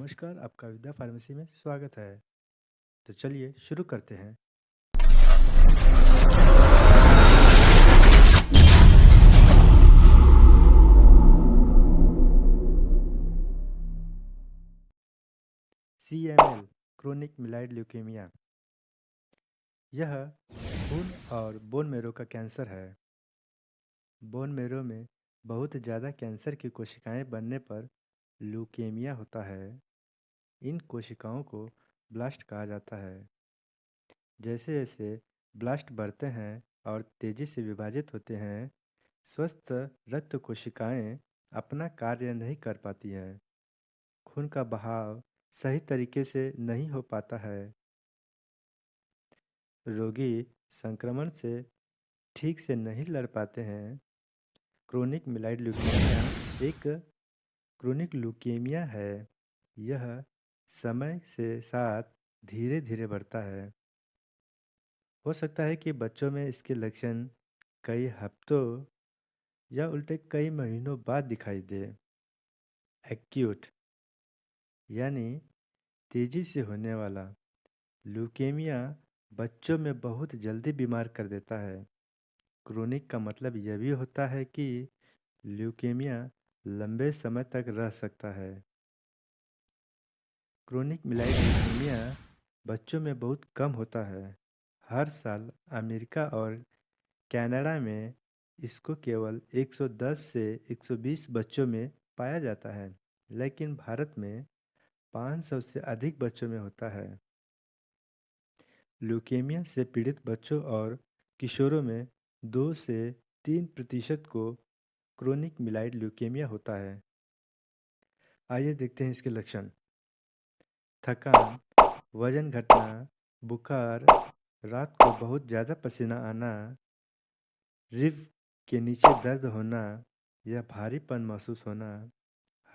नमस्कार, आपका विद्या फार्मेसी में स्वागत है। तो चलिए शुरू करते हैं। CML क्रोनिक मिलाइड ल्यूकेमिया यह खून और बोन मेरो का कैंसर है। बोन मेरो में बहुत ज़्यादा कैंसर की कोशिकाएं बनने पर ल्यूकेमिया होता है। इन कोशिकाओं को ब्लास्ट कहा जाता है। जैसे जैसे ब्लास्ट बढ़ते हैं और तेज़ी से विभाजित होते हैं, स्वस्थ रक्त कोशिकाएं अपना कार्य नहीं कर पाती हैं। खून का बहाव सही तरीके से नहीं हो पाता है। रोगी संक्रमण से ठीक से नहीं लड़ पाते हैं। क्रोनिक मिलाइड ल्यूकेमिया एक क्रोनिक ल्यूकेमिया है। यह समय से साथ धीरे धीरे बढ़ता है। हो सकता है कि बच्चों में इसके लक्षण कई हफ्तों या उल्टे कई महीनों बाद दिखाई दे। एक्यूट यानी तेजी से होने वाला ल्यूकेमिया बच्चों में बहुत जल्दी बीमार कर देता है। क्रोनिक का मतलब यह भी होता है कि ल्यूकेमिया लंबे समय तक रह सकता है। क्रोनिक मिलाइड ल्यूकेमिया बच्चों में बहुत कम होता है। हर साल अमेरिका और कनाडा में इसको केवल 110 से 120 बच्चों में पाया जाता है, लेकिन भारत में 500 से अधिक बच्चों में होता है। ल्यूकेमिया से पीड़ित बच्चों और किशोरों में 2 से 3% को क्रोनिक मिलाइड ल्यूकेमिया होता है। आइए देखते हैं इसके लक्षण। थकान, वजन घटना, बुखार, रात को बहुत ज़्यादा पसीना आना, रिब के नीचे दर्द होना या भारीपन महसूस होना,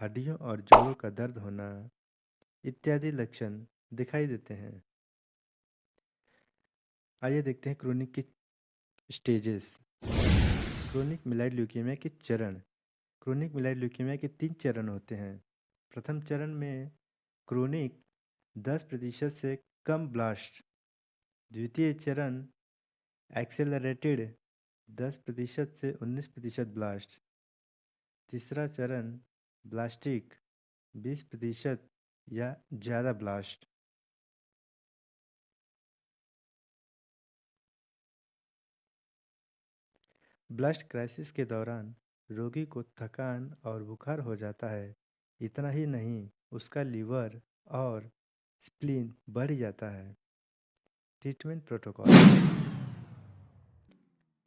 हड्डियों और जोड़ों का दर्द होना इत्यादि लक्षण दिखाई देते हैं। आइए देखते हैं क्रोनिक की स्टेजेस। क्रोनिक मिलाइड ल्यूकेमिया के चरण। क्रोनिक मिलाइड ल्यूकेमिया के 3 चरण होते हैं। प्रथम चरण में क्रोनिक 10% से कम ब्लास्ट। द्वितीय चरण एक्सेलरेटेड 10% से 19% ब्लास्ट। तीसरा चरण ब्लास्टिक 20% या ज़्यादा ब्लास्ट। ब्लास्ट क्राइसिस के दौरान रोगी को थकान और बुखार हो जाता है। इतना ही नहीं, उसका लीवर और स्प्लीन बढ़ जाता है। Treatment protocol.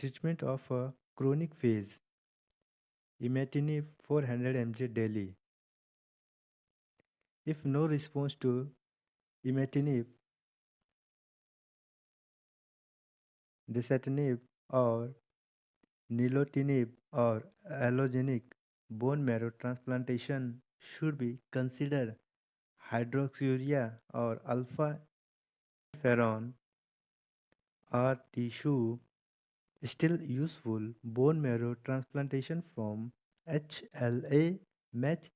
Treatment of a chronic phase. Imatinib 400 mg daily. If no response to imatinib, dasatinib or nilotinib or allogenic bone marrow transplantation should be considered. Hydroxyurea or alpha interferon are tissue still useful. Bone marrow transplantation from HLA match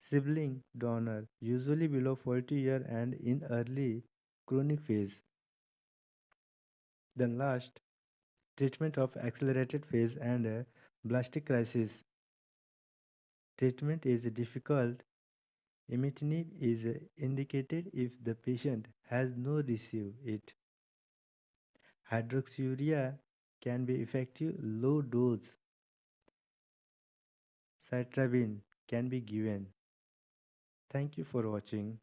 sibling donor, usually below 40 years and in early chronic phase. Then last, treatment of accelerated phase and blastic crisis. Treatment is difficult. Imatinib is indicated if the patient has no received it. Hydroxyurea can be effective. Low dose cytarabine can be given. Thank you for watching.